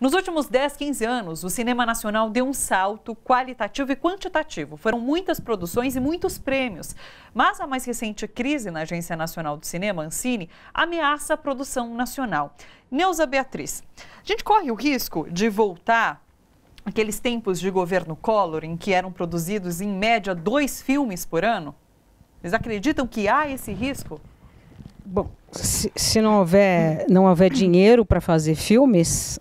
Nos últimos 10, 15 anos, o cinema nacional deu um salto qualitativo e quantitativo. Foram muitas produções e muitos prêmios. Mas a mais recente crise na Agência Nacional do Cinema, Ancine, ameaça a produção nacional. Neuza Beatriz, a gente corre o risco de voltar àqueles tempos de governo Collor, em que eram produzidos, em média, 2 filmes por ano? Eles acreditam que há esse risco? Bom, se não houver dinheiro para fazer filmes,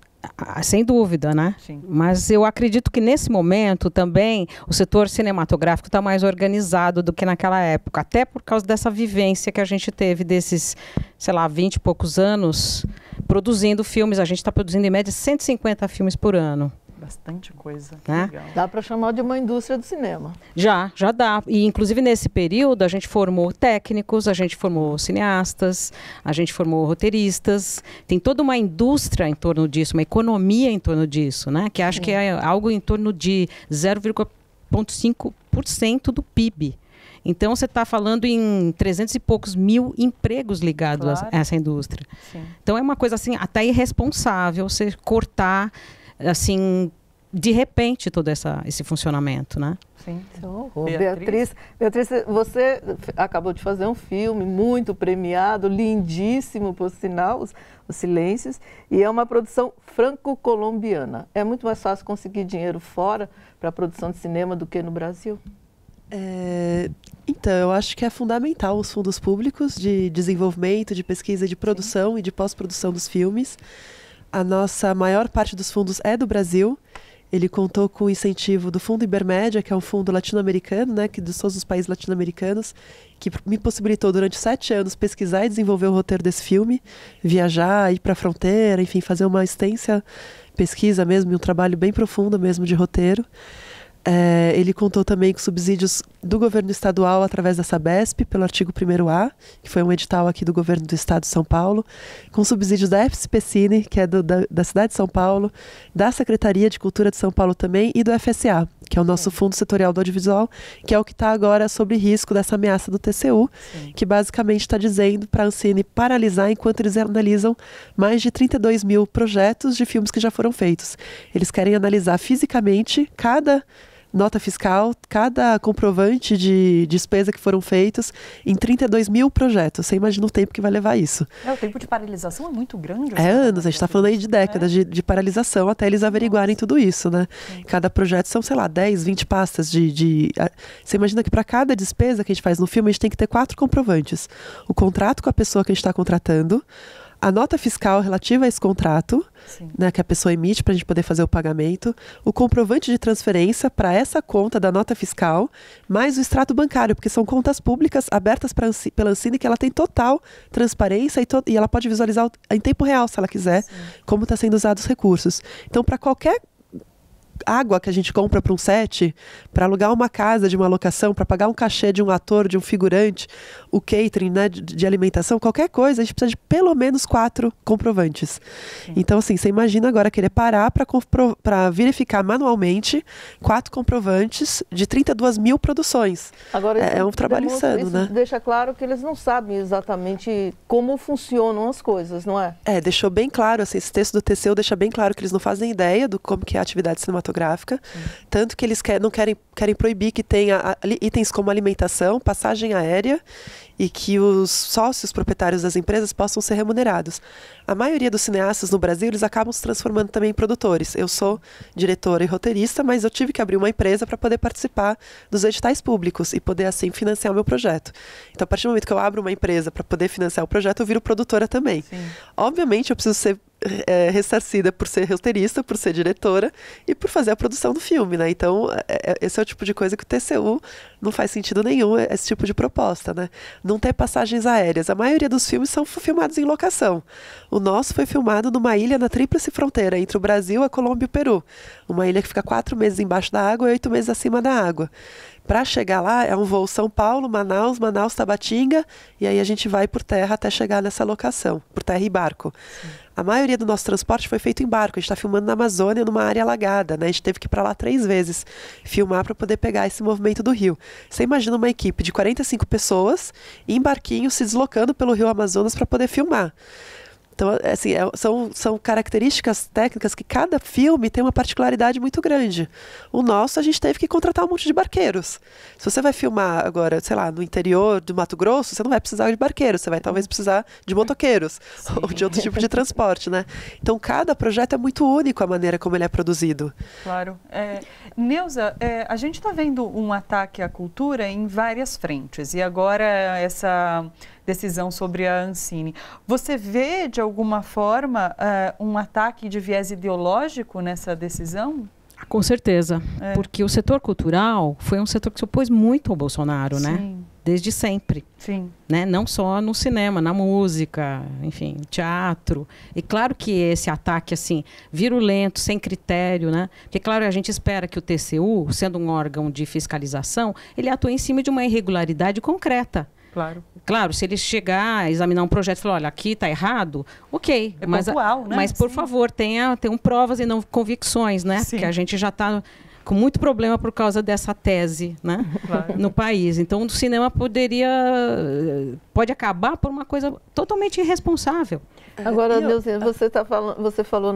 sem dúvida, né? Sim. Mas eu acredito que nesse momento também o setor cinematográfico está mais organizado do que naquela época, até por causa dessa vivência que a gente teve desses, sei lá, 20 e poucos anos produzindo filmes. A gente está produzindo em média 150 filmes por ano. Bastante coisa. Né? Legal. Dá para chamar de uma indústria do cinema. Já dá. E, inclusive, nesse período, a gente formou técnicos, a gente formou cineastas, a gente formou roteiristas. Tem toda uma indústria em torno disso, uma economia em torno disso, né? Que acho que é algo em torno de 0,5% do PIB. Então, você está falando em 300 e poucos mil empregos ligados a essa indústria. Sim. Então, é uma coisa assim, até irresponsável você cortar, assim, de repente, todo esse funcionamento, né? Sim. Então, Beatriz, você acabou de fazer um filme muito premiado, lindíssimo, por sinal, Os Silêncios, e é uma produção franco-colombiana. É muito mais fácil conseguir dinheiro fora para a produção de cinema do que no Brasil? Então, eu acho que é fundamental os fundos públicos de desenvolvimento, de pesquisa, de produção e de pós-produção dos filmes. A nossa maior parte dos fundos é do Brasil. Ele contou com o incentivo do Fundo Ibermédia, que é um fundo latino-americano, né, que de todos os países latino-americanos, que me possibilitou durante 7 anos pesquisar e desenvolver o roteiro desse filme, viajar, ir para a fronteira, enfim, fazer uma extensa pesquisa mesmo, e um trabalho bem profundo mesmo de roteiro. Ele contou também com subsídios do governo estadual através da Sabesp, pelo artigo 1º-A, que foi um edital aqui do governo do estado de São Paulo, com subsídios da FCPCine, que é da cidade de São Paulo, da Secretaria de Cultura de São Paulo também, e do FSA, que é o nosso Fundo Setorial do Audiovisual, que é o que está agora sob risco dessa ameaça do TCU, que basicamente está dizendo para a Ancine paralisar enquanto eles analisam mais de 32 mil projetos de filmes que já foram feitos. Eles querem analisar fisicamente cada nota fiscal, cada comprovante de despesa que foram feitos em 32 mil projetos. Você imagina o tempo que vai levar isso. O tempo de paralisação é muito grande. Anos, a gente está falando aí de décadas de paralisação até eles averiguarem tudo isso, né? Cada projeto são, sei lá, 10, 20 pastas Você imagina que para cada despesa que a gente faz no filme, a gente tem que ter 4 comprovantes. O contrato com a pessoa que a gente está contratando, a nota fiscal relativa a esse contrato, né, que a pessoa emite para a gente poder fazer o pagamento, o comprovante de transferência para essa conta da nota fiscal, mais o extrato bancário, porque são contas públicas abertas pela Ancine, que ela tem total transparência e ela pode visualizar em tempo real, se ela quiser, como está sendo usados os recursos. Então, para qualquer água que a gente compra para um set, para alugar uma casa de uma locação, para pagar um cachê de um ator, de um figurante, o catering, né, de alimentação, qualquer coisa, a gente precisa de pelo menos 4 comprovantes. Então, assim, você imagina agora querer parar para verificar manualmente 4 comprovantes de 32 mil produções. Agora, é um trabalho insano, né? Deixa claro que eles não sabem exatamente como funcionam as coisas, não é? Deixou bem claro, assim, esse texto do TCU deixa bem claro que eles não fazem ideia do como que é a atividade cinematográfica, tanto que eles querem proibir que tenha itens como alimentação, passagem aérea e que os sócios proprietários das empresas possam ser remunerados. A maioria dos cineastas no Brasil, eles acabam se transformando também em produtores. Eu sou diretora e roteirista, mas eu tive que abrir uma empresa para poder participar dos editais públicos e poder, assim, financiar o meu projeto. Então, a partir do momento que eu abro uma empresa para poder financiar o projeto, eu viro produtora também. Obviamente, eu preciso ser ressarcida por ser roteirista, por ser diretora e por fazer a produção do filme, né? Então, esse é o tipo de coisa que o TCU não faz sentido nenhum, esse tipo de proposta, né? Não ter passagens aéreas. A maioria dos filmes são filmados em locação. O nosso foi filmado numa ilha na tríplice fronteira entre o Brasil, a Colômbia e o Peru. Uma ilha que fica 4 meses embaixo da água e 8 meses acima da água. Para chegar lá, é um voo São Paulo, Manaus, Tabatinga, e aí a gente vai por terra até chegar nessa locação, por terra e barco. A maioria do nosso transporte foi feito em barco. A gente está filmando na Amazônia, numa área alagada, né? A gente teve que ir para lá 3 vezes filmar para poder pegar esse movimento do rio. Você imagina uma equipe de 45 pessoas em barquinho se deslocando pelo rio Amazonas para poder filmar. Então, assim, são características técnicas que cada filme tem uma particularidade muito grande. O nosso, a gente teve que contratar um monte de barqueiros. Se você vai filmar agora, sei lá, no interior do Mato Grosso, você não vai precisar de barqueiros, você vai talvez precisar de motoqueiros ou de outro tipo de transporte, né? Então, cada projeto é muito único a maneira como ele é produzido. Claro. Neuza, a gente está vendo um ataque à cultura em várias frentes, e agora essa decisão sobre a Ancine. Você vê, de alguma forma, um ataque de viés ideológico nessa decisão? Com certeza, porque o setor cultural foi um setor que se opôs muito ao Bolsonaro, Sim. né? Desde sempre. Sim. Né? Não só no cinema, na música, enfim, teatro. E claro que esse ataque, assim, virulento, sem critério, né? Porque, claro, a gente espera que o TCU, sendo um órgão de fiscalização, ele atue em cima de uma irregularidade concreta. Claro. Claro, se ele chegar, examinar um projeto e falar, olha, aqui está errado, ok. Pontual, né? Mas, por favor, tenham provas e não convicções, né? Sim. Porque a gente já está com muito problema por causa dessa tese, né? Claro. No país. Então, o cinema pode acabar por uma coisa totalmente irresponsável. Agora, Neuzinha, você falou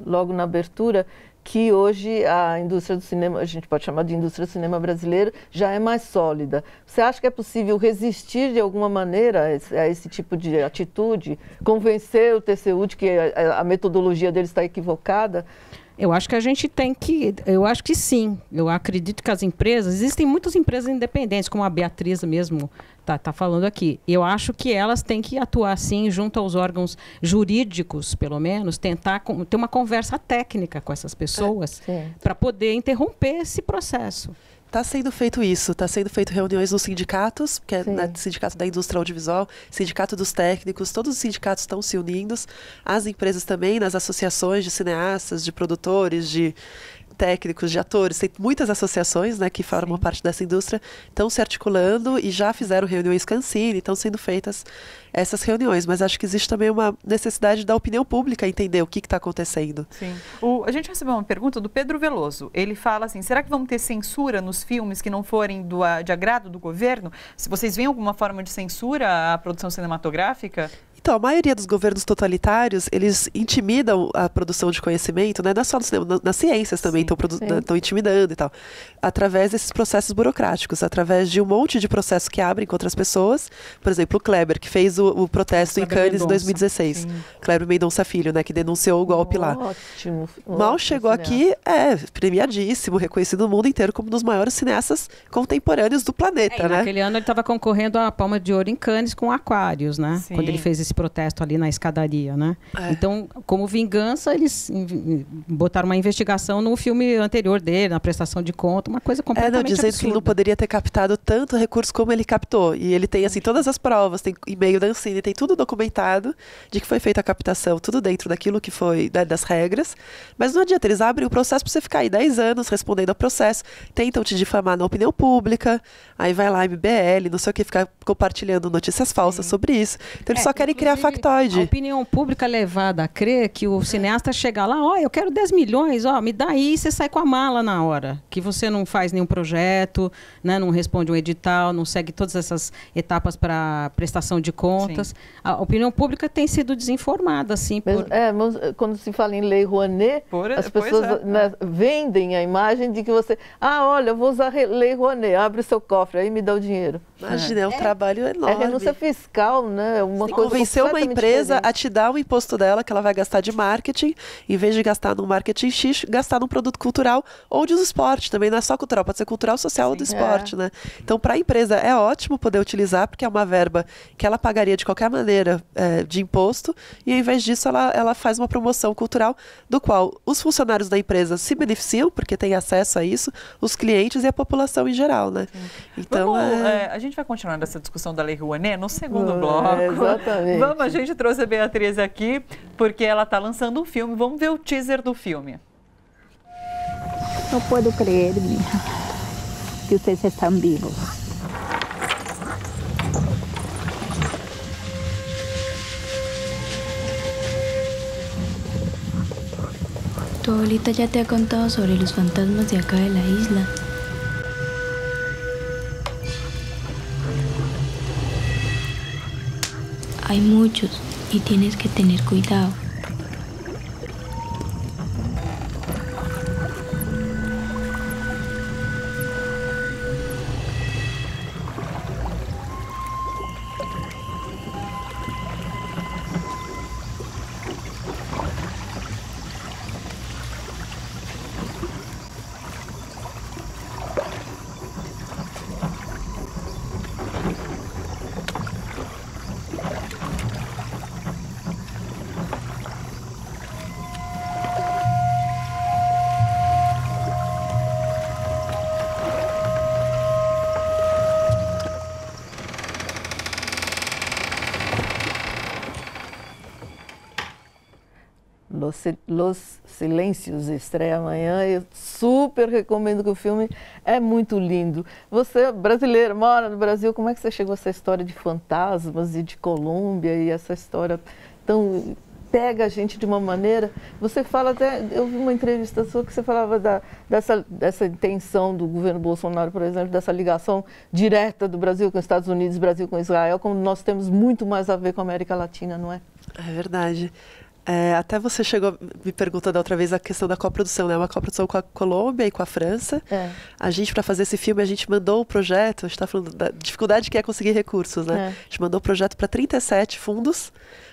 logo na abertura que hoje a indústria do cinema, a gente pode chamar de indústria do cinema brasileira, já é mais sólida. Você acha que é possível resistir de alguma maneira a esse tipo de atitude? Convencer o TCU de que a metodologia deles está equivocada? Eu acho que a gente tem que... Eu acho que sim. Eu acredito que as empresas... Existem muitas empresas independentes, como a Beatriz mesmo está falando aqui. Eu acho que elas têm que atuar, sim, junto aos órgãos jurídicos, pelo menos, tentar ter uma conversa técnica com essas pessoas para poder interromper esse processo. Está sendo feito isso, está sendo feito reuniões nos sindicatos, que é sindicato da indústria audiovisual, sindicato dos técnicos, todos os sindicatos estão se unindo, as empresas também, nas associações de cineastas, de produtores, de técnicos, de atores, tem muitas associações, né, que formam parte dessa indústria, estão se articulando e já fizeram reuniões com a Ancine, estão sendo feitas essas reuniões, mas acho que existe também uma necessidade da opinião pública entender o que está acontecendo. Sim. A gente recebeu uma pergunta do Pedro Veloso. Ele fala assim, será que vamos ter censura nos filmes que não forem de agrado do governo? Se vocês veem alguma forma de censura à produção cinematográfica? Então, a maioria dos governos totalitários, eles intimidam a produção de conhecimento, né? Não é só no cinema, nas ciências também estão intimidando e tal, através desses processos burocráticos, através de um monte de processos que abrem contra as pessoas. Por exemplo, o Kleber, que fez o protesto em Cannes em 2016. Sim. Kleber Mendonça Filho, né? Que denunciou o golpe lá. Ótimo. Mal chegou aqui, premiadíssimo, reconhecido no mundo inteiro como um dos maiores cineastas contemporâneos do planeta, né? Naquele ano ele estava concorrendo à Palma de Ouro em Cannes com Aquários, né? Sim. Quando ele fez esse protesto ali na escadaria, né? Então, como vingança, eles botaram uma investigação no filme anterior dele, na prestação de conta, uma coisa completamente dizendo absurda. Que ele não poderia ter captado tanto recurso como ele captou. E ele tem, assim, todas as provas, tem e-mail da Ancine, tem tudo documentado de que foi feita a captação, tudo dentro daquilo que foi, das regras. Mas não adianta, eles abrem o processo para você ficar aí 10 anos respondendo ao processo, tentam te difamar na opinião pública, aí vai lá, MBL, não sei o que, ficar compartilhando notícias falsas sobre isso. Então eles só querem criar factoide. A opinião pública é levada a crer que o cineasta chega lá, eu quero 10 milhões, me dá aí, e você sai com a mala na hora. Que você não faz nenhum projeto, né, não responde um edital, não segue todas essas etapas para prestação de contas. Sim. A opinião pública tem sido desinformada, assim. Mas quando se fala em Lei Rouanet, as pessoas vendem a imagem de que você... olha, eu vou usar Lei Rouanet, abre o seu cofre, aí me dá o dinheiro. Imagina, é um trabalho enorme. É renúncia fiscal, né? Uma coisa convencer uma empresa diferente. a te dar o imposto dela, que ela vai gastar de marketing, em vez de gastar num marketing X, gastar num produto cultural ou de esporte. Também não é só cultural, pode ser cultural, social ou do esporte, né? Então, para a empresa é ótimo poder utilizar, porque é uma verba que ela pagaria de qualquer maneira de imposto, e ao invés disso ela faz uma promoção cultural, do qual os funcionários da empresa se beneficiam, porque têm acesso a isso, os clientes e a população em geral, né? Então, a gente vai continuar nessa discussão da Lei Rouanet no segundo bloco. Exatamente. A gente trouxe a Beatriz aqui porque ela está lançando um filme. Vamos ver o teaser do filme. Não posso crer, minha, que vocês estão vivos. Tu abuelita ya te ha contado sobre los fantasmas de acá de la isla. Hay muchos. y tienes que tener cuidado. Los Silêncios estreia amanhã. Eu super recomendo, que o filme é muito lindo. Você, brasileiro, mora no Brasil, como é que você chegou a essa história de fantasmas e de Colômbia e essa história tão... pega a gente de uma maneira... Você fala até... Eu vi uma entrevista sua que você falava dessa intenção do governo Bolsonaro, por exemplo, dessa ligação direta do Brasil com os Estados Unidos, Brasil com Israel, como nós temos muito mais a ver com a América Latina, não é? É verdade. Até você chegou me perguntando da outra vez a questão da coprodução, né? Uma coprodução com a Colômbia e com a França. A gente, para fazer esse filme, a gente mandou o projeto, a gente está falando da dificuldade que é conseguir recursos, né? A gente mandou o projeto para 37 fundos,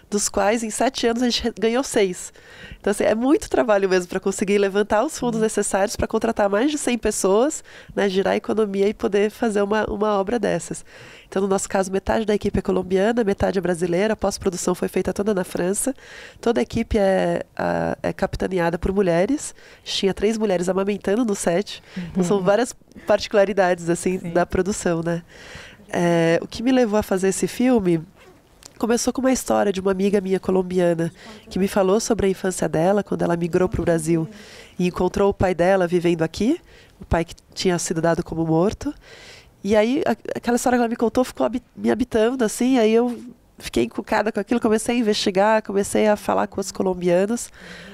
dos quais em 7 anos a gente ganhou 6. Então, assim, é muito trabalho mesmo para conseguir levantar os fundos necessários para contratar mais de 100 pessoas, né, girar a economia e poder fazer uma obra dessas. Então, no nosso caso, metade da equipe é colombiana, metade é brasileira, a pós-produção foi feita toda na França. Toda a equipe é capitaneada por mulheres. Tinha 3 mulheres amamentando no set. Então, são várias particularidades assim, da produção, né? O que me levou a fazer esse filme começou com uma história de uma amiga minha colombiana que me falou sobre a infância dela, quando ela migrou para o Brasil e encontrou o pai dela vivendo aqui, o pai que tinha sido dado como morto. E aí, aquela história que ela me contou ficou me habitando, assim, aí eu fiquei encucada com aquilo, comecei a investigar, comecei a falar com os colombianos,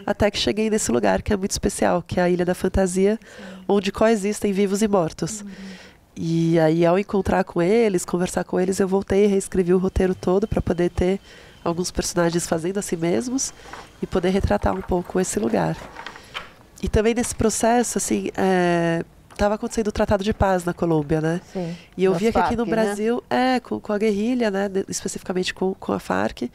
até que cheguei nesse lugar que é muito especial, que é a Ilha da Fantasia, onde coexistem vivos e mortos. E aí, ao encontrar com eles, conversar com eles, eu voltei e reescrevi o roteiro todo para poder ter alguns personagens fazendo a si mesmos e poder retratar um pouco esse lugar. E também nesse processo, assim, estava acontecendo o Tratado de Paz na Colômbia, né? Sim, e eu via que aqui no FARC, Brasil, né? Com a guerrilha, né? Especificamente com a FARC.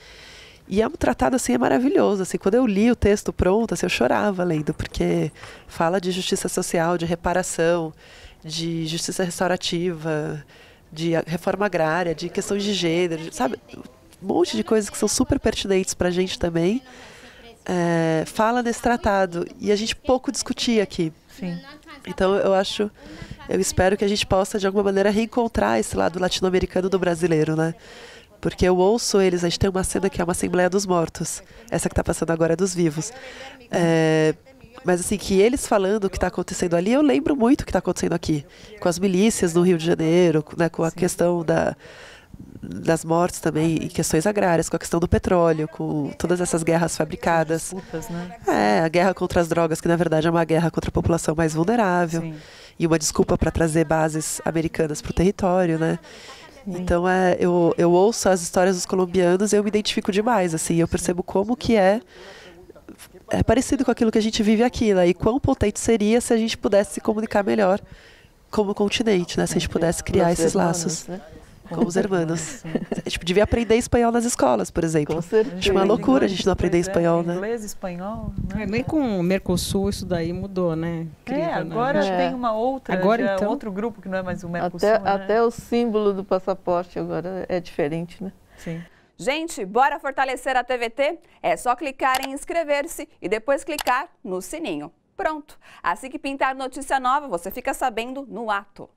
E é um tratado, assim, é maravilhoso. Assim, quando eu li o texto pronto, assim, eu chorava lendo, porque fala de justiça social, de reparação, de justiça restaurativa, de reforma agrária, de questões de gênero, sabe? Um monte de coisas que são super pertinentes para a gente também. Fala nesse tratado. E a gente pouco discutia aqui. Sim. Então, eu espero que a gente possa, de alguma maneira, reencontrar esse lado latino-americano do brasileiro, né? Porque eu ouço eles, a gente tem uma cena que é uma Assembleia dos Mortos. Essa que está passando agora é dos vivos. Mas, assim, que eles falando o que está acontecendo ali, eu lembro muito o que está acontecendo aqui. Com as milícias no Rio de Janeiro, né, com a questão das mortes também, em questões agrárias, com a questão do petróleo, com todas essas guerras fabricadas. Disputas, né? A guerra contra as drogas, que na verdade é uma guerra contra a população mais vulnerável. Sim. E uma desculpa para trazer bases americanas para o território, né? Então, eu ouço as histórias dos colombianos e eu me identifico demais, assim, eu percebo como que é parecido com aquilo que a gente vive aqui, né? E quão potente seria se a gente pudesse se comunicar melhor como continente, né? Se a gente pudesse criar esses laços, né? Com os irmãos. A gente devia aprender espanhol nas escolas, por exemplo. Com certeza. Acho uma loucura a gente não aprender espanhol, né? Inglês, espanhol, né? Nem com o Mercosul isso daí mudou, né? Incrível, agora tem uma outra, então... outro grupo que não é mais o Mercosul, até o símbolo do passaporte agora é diferente, né? Sim. Gente, bora fortalecer a TVT? É só clicar em inscrever-se e depois clicar no sininho. Pronto! Assim que pintar notícia nova, você fica sabendo no ato.